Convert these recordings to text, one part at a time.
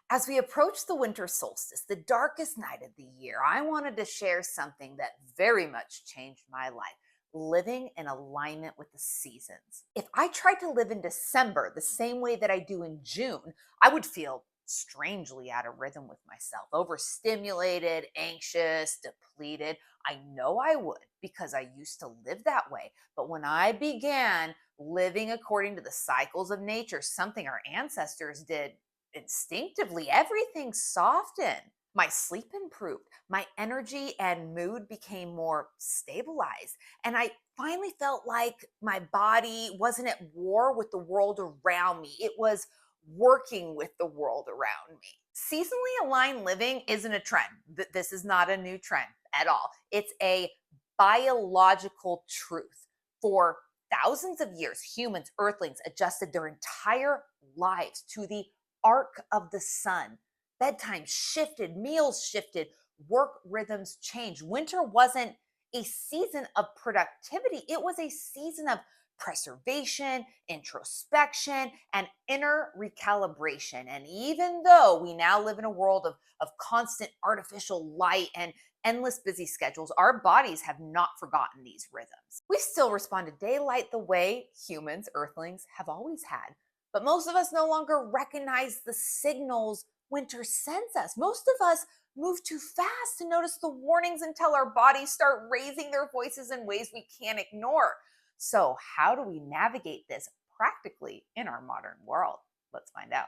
As we approach the winter solstice, the darkest night of the year, I wanted to share something that very much changed my life: living in alignment with the seasons. If I tried to live in December the same way that I do in June, I would feel strangely out of rhythm with myself, overstimulated, anxious, depleted. I know I would because I used to live that way. But when I began living according to the cycles of nature, something our ancestors did instinctively, everything softened. My sleep improved. My energy and mood became more stabilized. And I finally felt like my body wasn't at war with the world around me. It was working with the world around me. Seasonally aligned living isn't a trend. This is not a new trend at all. It's a biological truth. For thousands of years, humans, earthlings, adjusted their entire lives to the arc of the sun. Bedtime shifted, meals shifted, work rhythms changed. Winter wasn't a season of productivity, it was a season of preservation, introspection, and inner recalibration. And even though we now live in a world of constant artificial light and endless busy schedules, our bodies have not forgotten these rhythms. We still respond to daylight the way humans, earthlings, have always had. But most of us no longer recognize the signals winter sends us. Most of us move too fast to notice the warnings until our bodies start raising their voices in ways we can't ignore. So, how do we navigate this practically in our modern world? Let's find out.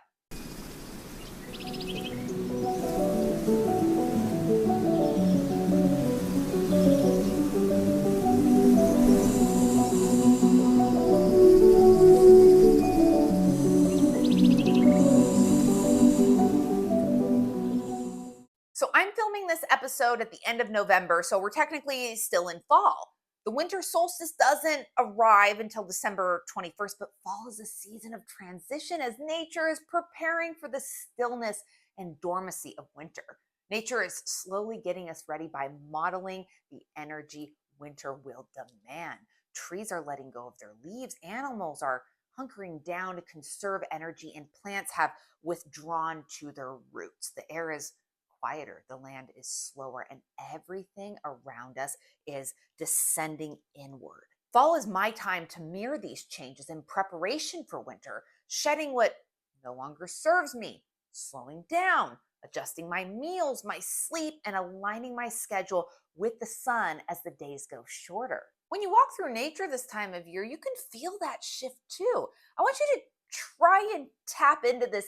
So I'm filming this episode at the end of November, so we're technically still in fall. The winter solstice doesn't arrive until December 21st, but fall is a season of transition as nature is preparing for the stillness and dormancy of winter. Nature is slowly getting us ready by modeling the energy winter will demand. Trees are letting go of their leaves, animals are hunkering down to conserve energy, and plants have withdrawn to their roots. The air is quieter, the land is slower, and everything around us is descending inward. Fall is my time to mirror these changes in preparation for winter, shedding what no longer serves me, slowing down, adjusting my meals, my sleep, and aligning my schedule with the sun as the days go shorter. When you walk through nature this time of year, you can feel that shift too. I want you to try and tap into this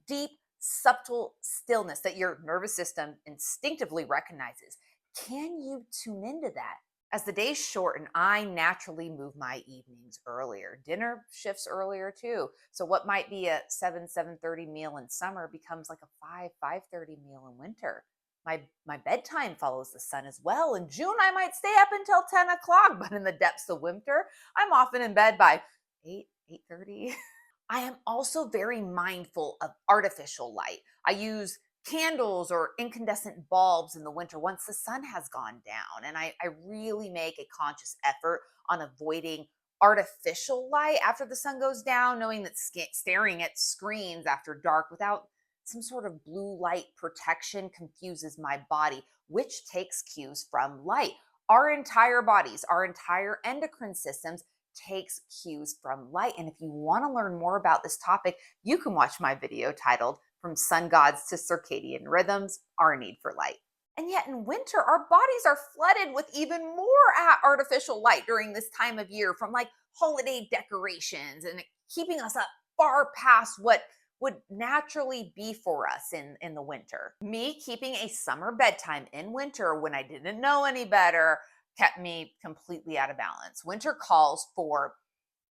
deep, subtle stillness that your nervous system instinctively recognizes. Can you tune into that? As the days shorten, I naturally move my evenings earlier. Dinner shifts earlier too. So what might be a 7:30 meal in summer becomes like a 5:30 meal in winter. My bedtime follows the sun as well. In June, I might stay up until 10 o'clock, but in the depths of winter, I'm often in bed by 8:30. I am also very mindful of artificial light. I use candles or incandescent bulbs in the winter once the sun has gone down. And I really make a conscious effort on avoiding artificial light after the sun goes down, knowing that staring at screens after dark without some sort of blue light protection confuses my body, which takes cues from light. Our entire bodies, our entire endocrine systems takes cues from light. And if you want to learn more about this topic, you can watch my video titled From Sun Gods to Circadian Rhythms, Our Need for Light. And yet in winter, our bodies are flooded with even more artificial light during this time of year, from like holiday decorations and keeping us up far past what would naturally be for us in the winter. Me keeping a summer bedtime in winter when I didn't know any better kept me completely out of balance. Winter calls for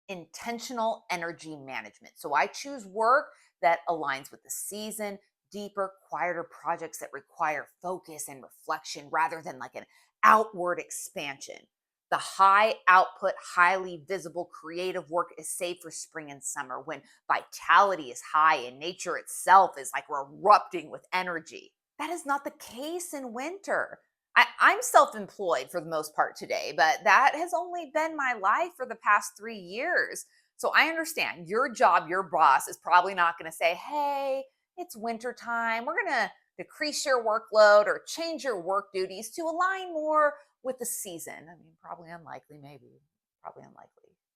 intentional energy management. So I choose work that aligns with the season, deeper, quieter projects that require focus and reflection rather than like an outward expansion. The high output, highly visible creative work is saved for spring and summer when vitality is high and nature itself is like erupting with energy. That is not the case in winter. I'm self employed for the most part today, but that has only been my life for the past 3 years. So I understand your job, your boss is probably not going to say, hey, it's winter time. We're going to decrease your workload or change your work duties to align more with the season. I mean, probably unlikely, maybe, probably unlikely.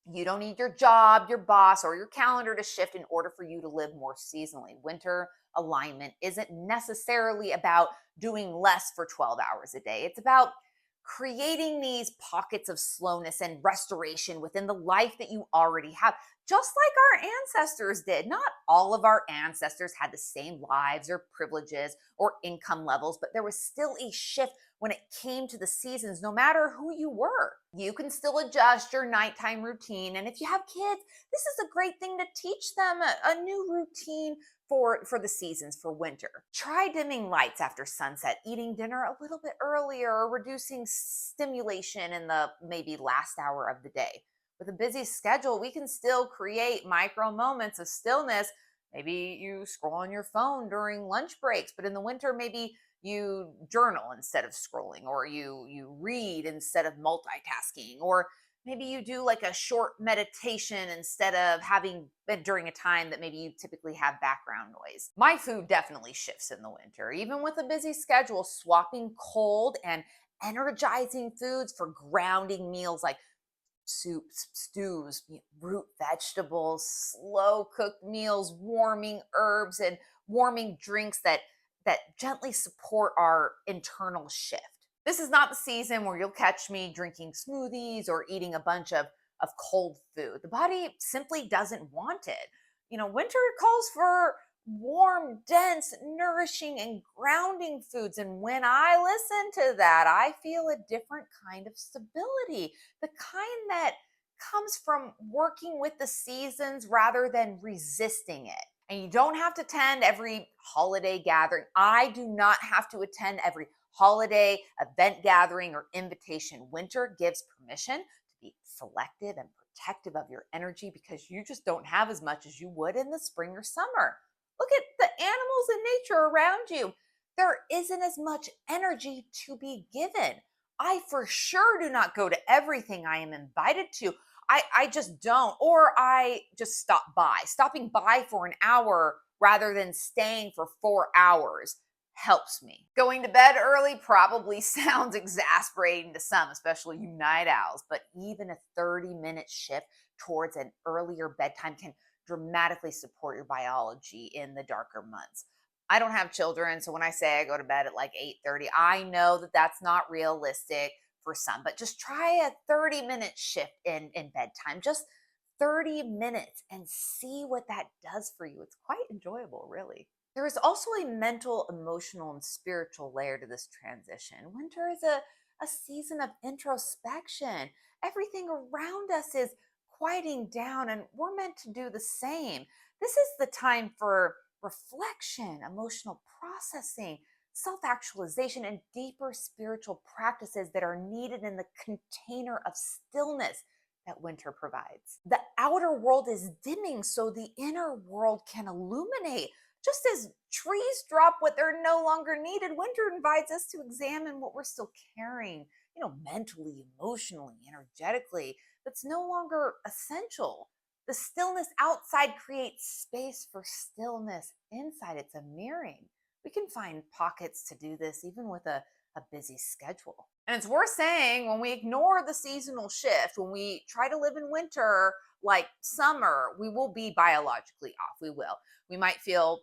You don't need your job, your boss, or your calendar to shift in order for you to live more seasonally. Winter alignment isn't necessarily about doing less for 12 hours a day. It's about creating these pockets of slowness and restoration within the life that you already have, just like our ancestors did. Not all of our ancestors had the same lives or privileges or income levels, but there was still a shift when it came to the seasons, no matter who you were. You can still adjust your nighttime routine. And if you have kids, this is a great thing to teach them a new routine for the seasons for winter. Try dimming lights after sunset, eating dinner a little bit earlier, or reducing stimulation in the maybe last hour of the day. With a busy schedule, we can still create micro moments of stillness. Maybe you scroll on your phone during lunch breaks, but in the winter, maybe you journal instead of scrolling, or you read instead of multitasking, or maybe you do like a short meditation instead of having during a time that maybe you typically have background noise. My food definitely shifts in the winter. Even with a busy schedule, swapping cold and energizing foods for grounding meals like soups, stews, root vegetables, slow cooked meals, warming herbs, and warming drinks that gently support our internal shift. This is not the season where you'll catch me drinking smoothies or eating a bunch of cold food. The body simply doesn't want it. Winter calls for warm, dense, nourishing, and grounding foods. And when I listen to that, I feel a different kind of stability, the kind that comes from working with the seasons rather than resisting it. And you don't have to attend every holiday gathering. I do not have to attend every holiday, event gathering, or invitation. Winter gives permission to be selective and protective of your energy because you just don't have as much as you would in the spring or summer. Look at the animals in nature around you. There isn't as much energy to be given. I for sure do not go to everything I am invited to. I just don't. Or I just stop by. Stopping by for an hour rather than staying for 4 hours helps me. Going to bed early probably sounds exasperating to some, especially you night owls, but even a 30-minute shift towards an earlier bedtime can dramatically support your biology in the darker months. I don't have children, so when I say I go to bed at like 8:30, I know that that's not realistic for some, but just try a 30-minute shift in bedtime. Just 30 minutes and see what that does for you. It's quite enjoyable, really. There is also a mental, emotional, and spiritual layer to this transition. Winter is a season of introspection. Everything around us is quieting down, and we're meant to do the same. This is the time for reflection, emotional processing, self actualization, and deeper spiritual practices that are needed in the container of stillness that winter provides. The outer world is dimming so the inner world can illuminate. Just as trees drop what they're no longer needed, winter invites us to examine what we're still carrying, mentally, emotionally, energetically, that's no longer essential. The stillness outside creates space for stillness inside. It's a mirroring. We can find pockets to do this even with a busy schedule. And it's worth saying, when we ignore the seasonal shift, when we try to live in winter like summer, we will be biologically off. We will. We might feel,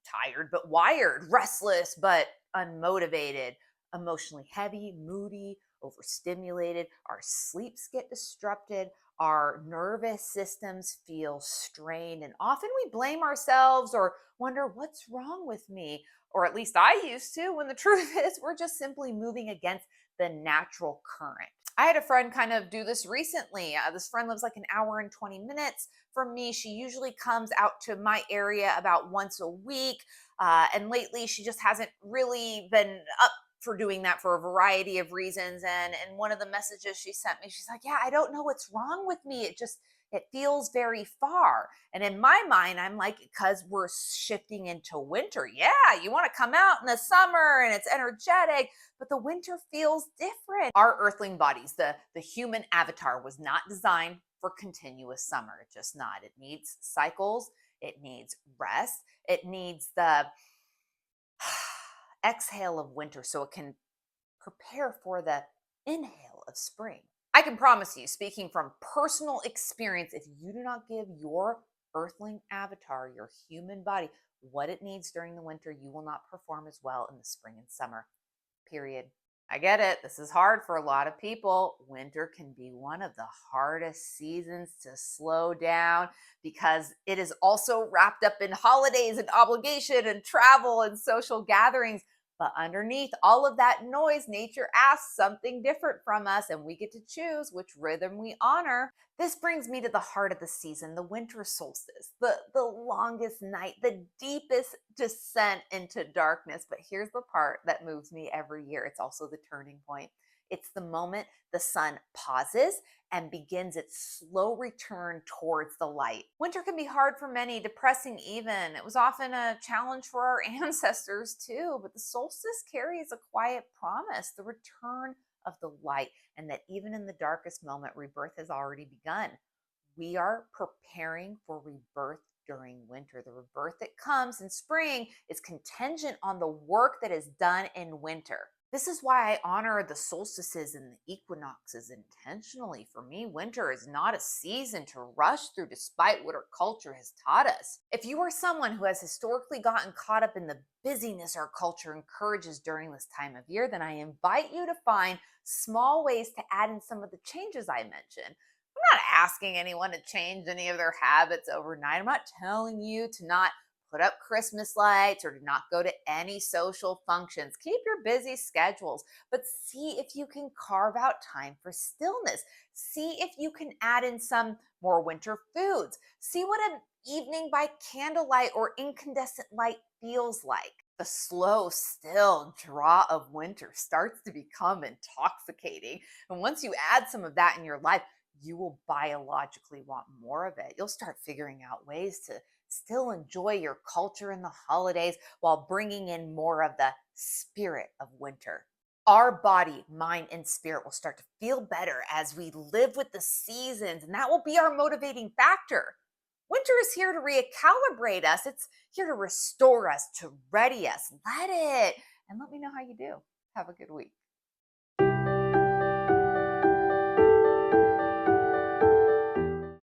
tired but wired, restless but unmotivated, emotionally heavy, moody, overstimulated. Our sleeps get disrupted. Our nervous systems feel strained, and often we blame ourselves or wonder what's wrong with me, or at least I used to, when the truth is we're just simply moving against the natural current. I had a friend kind of do this recently. This friend lives like an hour and 20 minutes from me. She usually comes out to my area about once a week. And lately, she just hasn't really been up for doing that for a variety of reasons. And one of the messages she sent me, she's like, yeah, I don't know what's wrong with me. It feels very far. And in my mind, I'm like, because we're shifting into winter. Yeah, you want to come out in the summer and it's energetic, but the winter feels different. Our earthling bodies, the human avatar, was not designed for continuous summer. It's just not. It needs cycles. It needs rest. It needs the exhale of winter so it can prepare for the inhale of spring. I can promise you, speaking from personal experience, if you do not give your earthling avatar, your human body, what it needs during the winter, you will not perform as well in the spring and summer. Period. I get it. This is hard for a lot of people. Winter can be one of the hardest seasons to slow down because it is also wrapped up in holidays and obligation and travel and social gatherings. But underneath all of that noise, nature asks something different from us, and we get to choose which rhythm we honor. This brings me to the heart of the season, the winter solstice, the longest night, the deepest descent into darkness. But here's the part that moves me every year. It's also the turning point. It's the moment the sun pauses and begins its slow return towards the light. Winter can be hard for many, depressing even. It was often a challenge for our ancestors too, but the solstice carries a quiet promise, the return of the light, and that even in the darkest moment, rebirth has already begun. We are preparing for rebirth during winter. The rebirth that comes in spring is contingent on the work that is done in winter. This is why I honor the solstices and the equinoxes intentionally. For me, winter is not a season to rush through despite what our culture has taught us. If you are someone who has historically gotten caught up in the busyness our culture encourages during this time of year, then I invite you to find small ways to add in some of the changes I mentioned. I'm not asking anyone to change any of their habits overnight. I'm not telling you to not put up Christmas lights or to not go to any social functions. Keep your busy schedules, but see if you can carve out time for stillness. See if you can add in some more winter foods. See what an evening by candlelight or incandescent light feels like. The slow, still draw of winter starts to become intoxicating. And once you add some of that in your life, you will biologically want more of it. You'll start figuring out ways to still enjoy your culture and the holidays while bringing in more of the spirit of winter. Our body, mind, and spirit will start to feel better as we live with the seasons, and that will be our motivating factor. Winter is here to recalibrate us, it's here to restore us, to ready us. Let it, and let me know how you do. Have a good week.